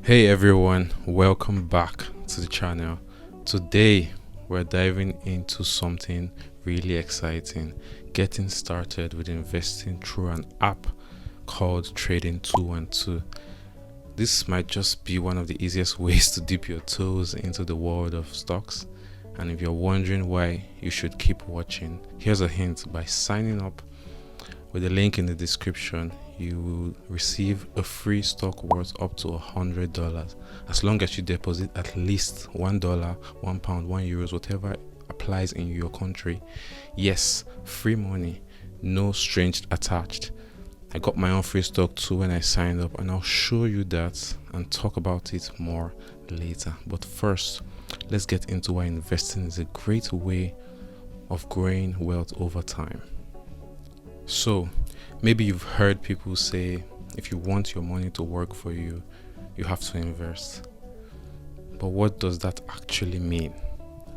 Hey everyone, welcome back to the channel. Today we're diving into something really exciting, getting started with investing through an app called Trading 212. This might just be one of the easiest ways to dip your toes into the world of stocks, and if you're wondering why, you should keep watching. Here's a hint: by signing up with the link in the description, you will receive a free stock worth up to $100 as long as you deposit at least $1, £1, €1, whatever applies in your country. Yes, free money, no strings attached. I got my own free stock too when I signed up, and I'll show you that and talk about it more later. But first, let's get into why investing is a great way of growing wealth over time. So, maybe you've heard people say if you want your money to work for you, you have to invest. But what does that actually mean?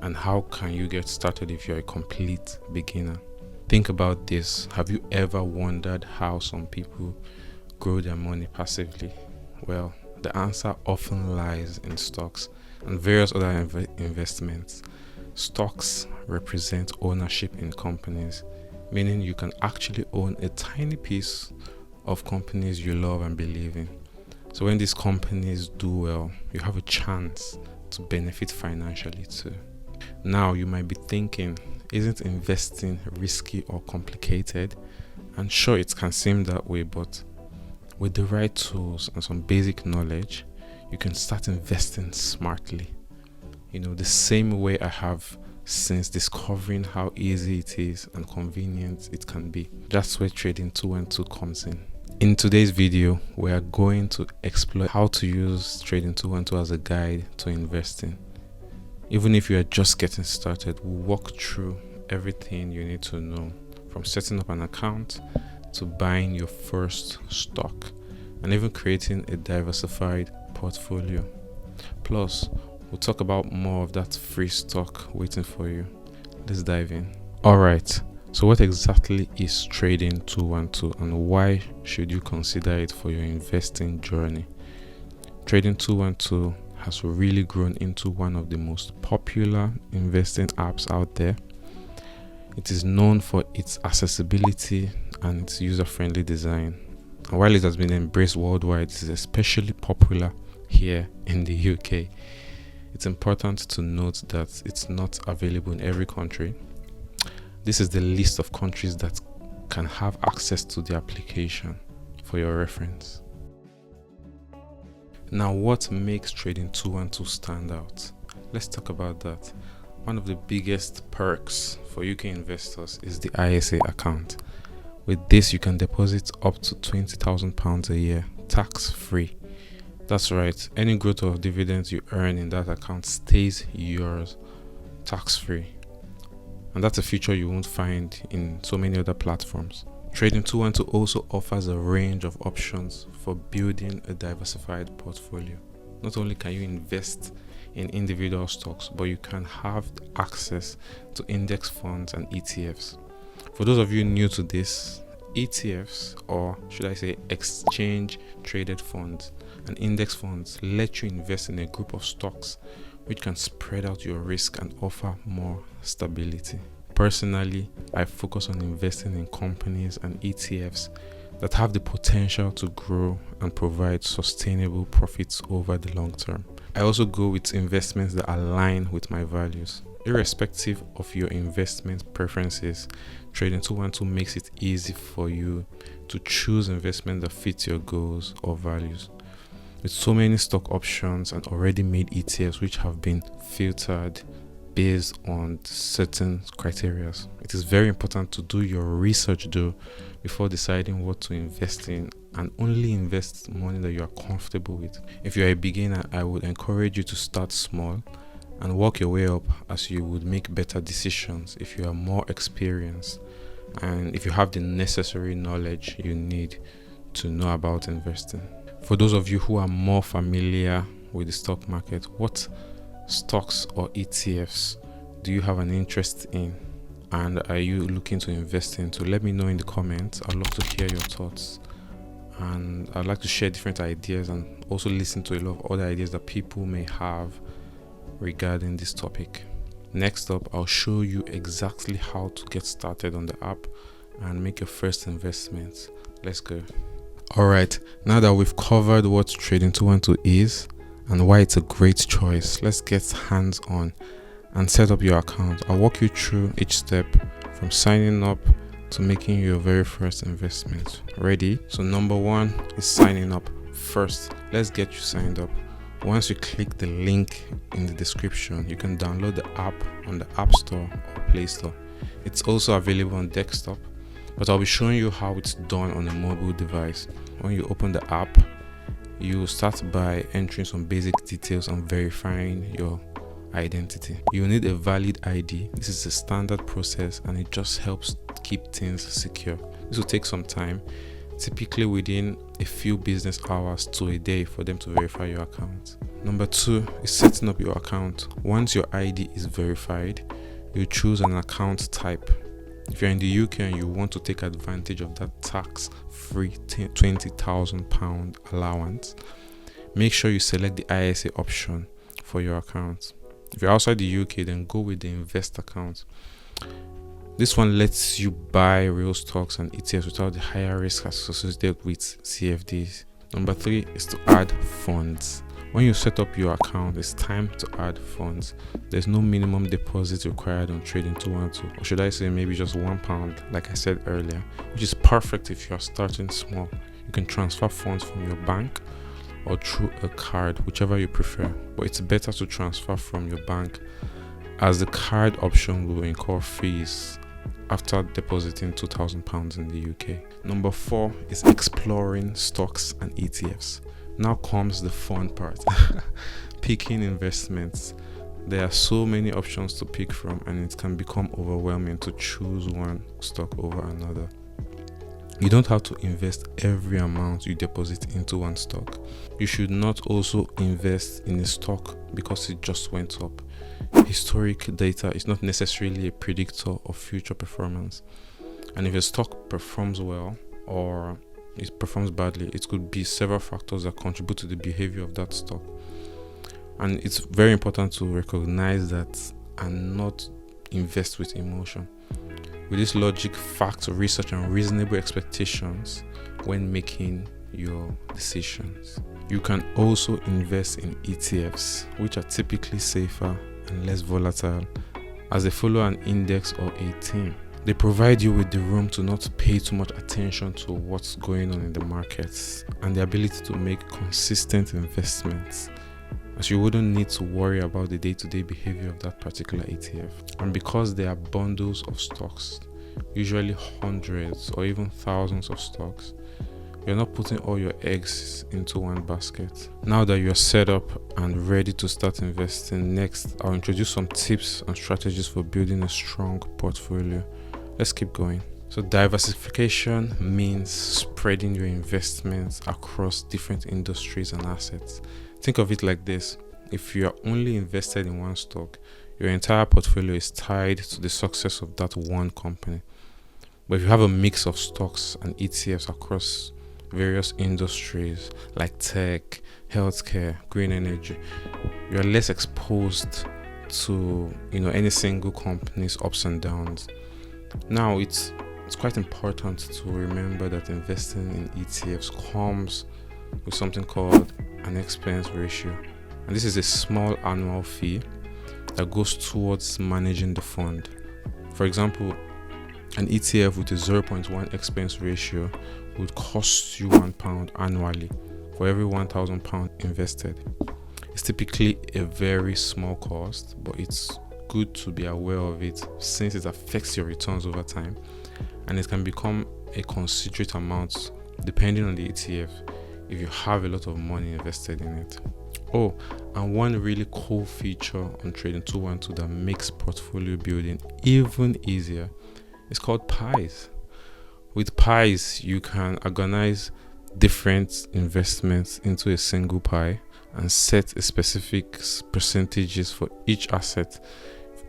And how can you get started if you're a complete beginner? Think about this. Have you ever wondered how some people grow their money passively? Well, the answer often lies in stocks and various other investments. Stocks represent ownership in companies, meaning you can actually own a tiny piece of companies you love and believe in. So when these companies do well, you have a chance to benefit financially too. Now you might be thinking, isn't investing risky or complicated? And sure, it can seem that way, but with the right tools and some basic knowledge, you can start investing smartly. The same way I have since discovering how easy it is and convenient it can be. That's where Trading 212 comes in. In today's video, we are going to explore how to use Trading 212 as a guide to investing. Even if you are just getting started, we'll walk through everything you need to know, from setting up an account to buying your first stock and even creating a diversified portfolio. Plus, we'll talk about more of that free stock waiting for you. Let's dive in. Alright, so what exactly is Trading 212 and why should you consider it for your investing journey? Trading 212 has really grown into one of the most popular investing apps out there. It is known for its accessibility and its user-friendly design. And while it has been embraced worldwide, it is especially popular here in the UK. It's important to note that it's not available in every country. This is the list of countries that can have access to the application for your reference. Now, what makes Trading 212 stand out? Let's talk about that. One of the biggest perks for UK investors is the ISA account. With this, you can deposit up to £20,000 a year, tax-free. That's right, any growth or dividends you earn in that account stays yours, tax-free. And that's a feature you won't find in so many other platforms. Trading 212 also offers a range of options for building a diversified portfolio. Not only can you invest in individual stocks, but you can have access to index funds and ETFs. For those of you new to this, ETFs, or should I say exchange traded funds and index funds, let you invest in a group of stocks which can spread out your risk and offer more stability. Personally, I focus on investing in companies and ETFs that have the potential to grow and provide sustainable profits over the long term. I also go with investments that align with my values. Irrespective of your investment preferences, Trading 212 makes it easy for you to choose investment that fits your goals or values. With so many stock options and already made ETFs which have been filtered based on certain criteria, it is very important to do your research before deciding what to invest in, and only invest money that you are comfortable with. If you are a beginner, I would encourage you to start small and work your way up, as you would make better decisions if you are more experienced and if you have the necessary knowledge you need to know about investing. For those of you who are more familiar with the stock market, what stocks or ETFs do you have an interest in, and are you looking to invest into? Let me know in the comments. I'd love to hear your thoughts. and I'd like to share different ideas and also listen to a lot of other ideas that people may have regarding this topic. Next up, I'll show you exactly how to get started on the app and make your first investment. Let's go. Alright, now that we've covered what Trading 212 is and why it's a great choice, let's get hands on and set up your account. I'll walk you through each step from signing up to making your very first investment. Ready? So number one is signing up. First, let's get you signed up. Once you click the link in the description, you can download the app on the App Store or Play Store. It's also available on desktop, but I'll be showing you how it's done on a mobile device. When you open the app, you start by entering some basic details and verifying your identity. You need a valid ID. This is a standard process and it just helps keep things secure. This will take some time, typically within a few business hours to a day for them to verify your account. Number two is setting up your account. Once your ID is verified, you choose an account type. If you're in the UK and you want to take advantage of that tax-free £20,000 allowance, make sure you select the ISA option for your account. If you're outside the UK, then go with the invest account. This one lets you buy real stocks and ETFs without the higher risk associated with CFDs. Number three is to add funds. When you set up your account, it's time to add funds. There's no minimum deposit required on Trading 212, or should I say maybe just £1, like I said earlier, which is perfect if you're starting small. You can transfer funds from your bank or through a card, whichever you prefer, but it's better to transfer from your bank as the card option will incur fees after depositing £2,000 in the UK. Number four is exploring stocks and ETFs. Now comes the fun part. Picking investments. There are so many options to pick from and it can become overwhelming to choose one stock over another. You don't have to invest every amount you deposit into one stock. You should not also invest in a stock because it just went up. Historic data is not necessarily a predictor of future performance. And if a stock performs well or it performs badly, it could be several factors that contribute to the behavior of that stock. And it's very important to recognize that and not invest with emotion. With this logic, facts, research, and reasonable expectations when making your decisions. You can also invest in ETFs, which are typically safer and less volatile, as they follow an index or a theme. They provide you with the room to not pay too much attention to what's going on in the markets and the ability to make consistent investments, as you wouldn't need to worry about the day-to-day behavior of that particular ETF. And because they are bundles of stocks, usually hundreds or even thousands of stocks, you're not putting all your eggs into one basket. Now that you're set up and ready to start investing, next I'll introduce some tips and strategies for building a strong portfolio. Let's keep going. So diversification means spreading your investments across different industries and assets. Think of it like this. If you are only invested in one stock, your entire portfolio is tied to the success of that one company. But if you have a mix of stocks and ETFs across various industries like tech, healthcare, green energy, you are less exposed to any single company's ups and downs. Now it's quite important to remember that investing in ETFs comes with something called an expense ratio, and this is a small annual fee that goes towards managing the fund. For example, an ETF with a 0.1 expense ratio would cost you £1 annually for every £1,000 invested. It's typically a very small cost, but it's good to be aware of it since it affects your returns over time, and it can become a considerate amount depending on the ETF if you have a lot of money invested in it. Oh, and one really cool feature on Trading 212 that makes portfolio building even easier is called pies. With pies, you can organize different investments into a single pie and set a specific percentages for each asset.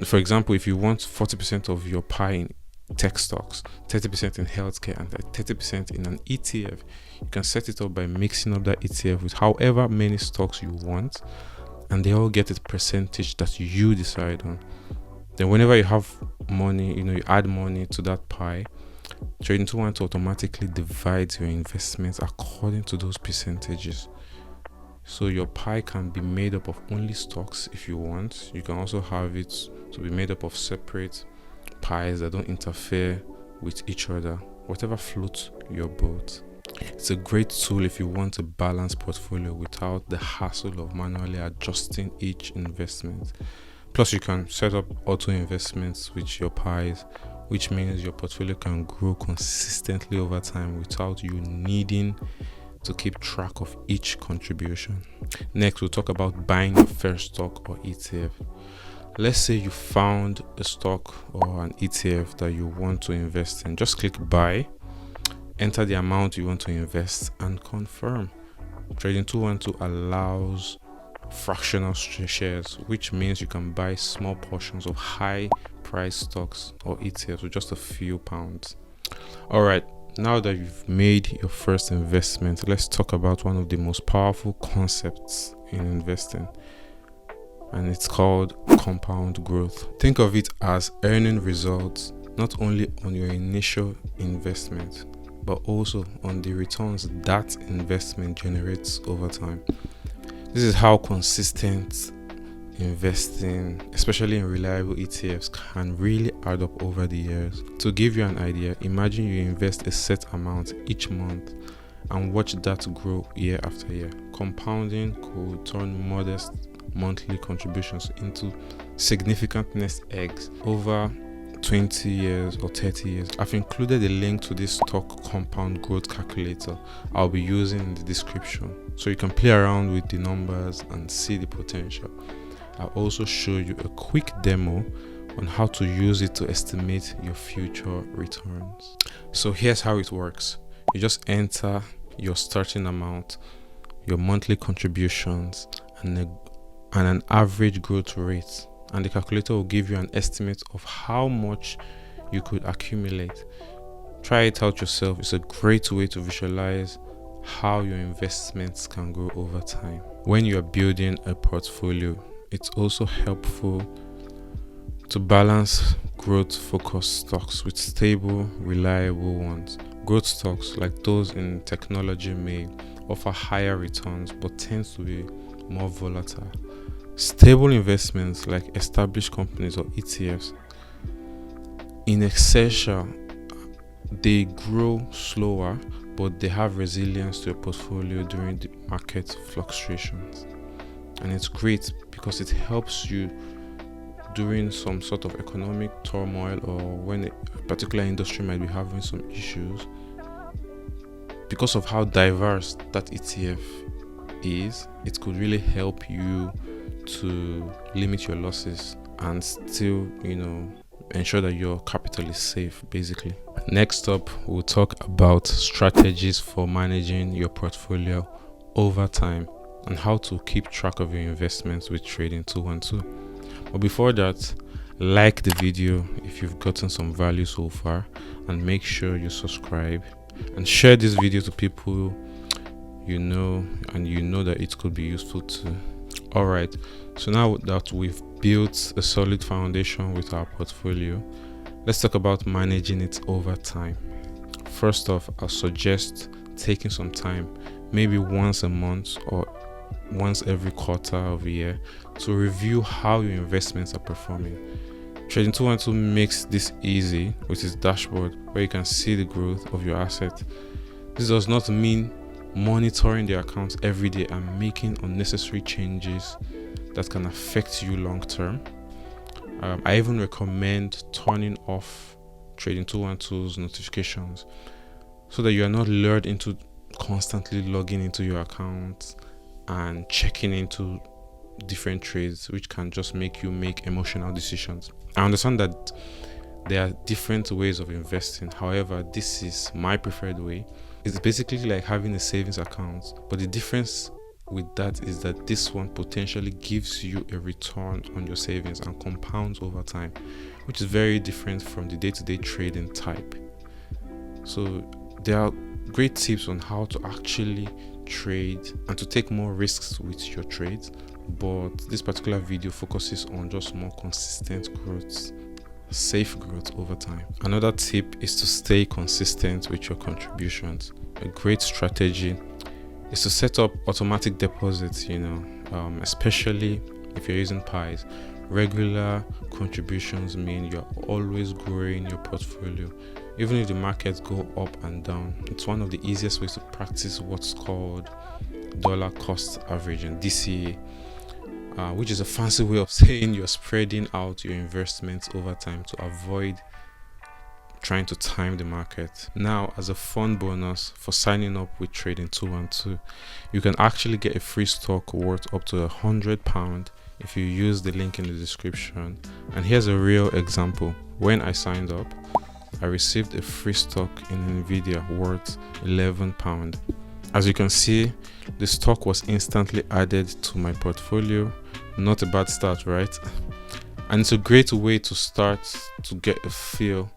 For example, if you want 40% of your pie tech stocks, 30% in healthcare, and like 30% in an ETF. You can set it up by mixing up that ETF with however many stocks you want, and they all get a percentage that you decide on. Then whenever you have money, you add money to that pie. Trading 212 automatically divides your investments according to those percentages. So your pie can be made up of only stocks if you want. You can also have it to be made up of separate pies that don't interfere with each other, whatever floats your boat. It's a great tool if you want a balanced portfolio without the hassle of manually adjusting each investment. Plus, you can set up auto investments with your pies, which means your portfolio can grow consistently over time without you needing to keep track of each contribution. Next, we'll talk about buying your first stock or ETF. Let's say you found a stock or an ETF that you want to invest in. Just click buy, enter the amount you want to invest, and confirm. Trading 212 allows fractional shares, which means you can buy small portions of high price stocks or ETFs with just a few pounds. All right, now that you've made your first investment, let's talk about one of the most powerful concepts in investing, and it's called compound growth. Think of it as earning results not only on your initial investment, but also on the returns that investment generates over time. This is how consistent investing, especially in reliable ETFs, can really add up over the years. To give you an idea, imagine you invest a set amount each month and watch that grow year after year. Compounding could turn modest monthly contributions into significant nest eggs over 20 years or 30 years. I've included a link to this stock compound growth calculator I'll be using in the description, so you can play around with the numbers and see the potential. I'll also show you a quick demo on how to use it to estimate your future returns. So here's how it works. You just enter your starting amount, your monthly contributions, and an average growth rate, and the calculator will give you an estimate of how much you could accumulate. Try it out yourself. It's a great way to visualize how your investments can grow over time. When you are building a portfolio, it's also helpful to balance growth-focused stocks with stable, reliable ones. Growth stocks like those in technology may offer higher returns but tend to be more volatile. Stable investments like established companies or ETFs, in essential, they grow slower, but they have resilience to your portfolio during the market fluctuations. And it's great because it helps you during some sort of economic turmoil or when a particular industry might be having some issues. Because of how diverse that ETF is, it could really help you to limit your losses and still, ensure that your capital is safe, basically. Next up, we'll talk about strategies for managing your portfolio over time and how to keep track of your investments with Trading 212. But before that, like the video if you've gotten some value so far, and make sure you subscribe and share this video to people you know that it could be useful to. Alright, so now that we've built a solid foundation with our portfolio, let's talk about managing it over time. First off, I'll suggest taking some time, maybe once a month or once every quarter of a year, to review how your investments are performing. Trading 212 makes this easy with its dashboard where you can see the growth of your asset. This does not mean monitoring the accounts every day and making unnecessary changes that can affect you long term. I even recommend turning off Trading 212's notifications so that you are not lured into constantly logging into your account and checking into different trades, which can just make you make emotional decisions. I understand that there are different ways of investing. However, this is my preferred way. It's basically like having a savings account, but the difference with that is that this one potentially gives you a return on your savings and compounds over time, which is very different from the day-to-day trading type. So there are great tips on how to actually trade and to take more risks with your trades, but this particular video focuses on just more consistent growth, safe growth over time. Another tip is to stay consistent with your contributions. A great strategy is to set up automatic deposits, especially if you're using pies. Regular contributions mean you're always growing your portfolio, even if the markets go up and down. It's one of the easiest ways to practice what's called dollar cost averaging, DCA, which is a fancy way of saying you're spreading out your investments over time to avoid trying to time the market. Now, as a fun bonus for signing up with Trading 212, you can actually get a free stock worth up to £100 if you use the link in the description. And here's a real example. When I signed up, I received a free stock in Nvidia worth £11. As you can see, the stock was instantly added to my portfolio. Not a bad start, right? And it's a great way to start to get a feel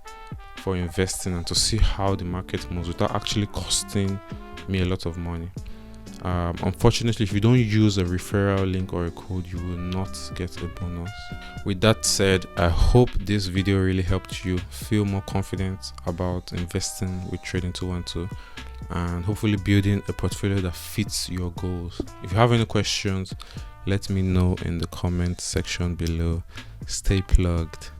for investing and to see how the market moves without actually costing me a lot of money. Unfortunately, if you don't use a referral link or a code, you will not get a bonus. With that said, I hope this video really helped you feel more confident about investing with Trading 212 and hopefully building a portfolio that fits your goals. If you have any questions, let me know in the comment section below. Stay plugged.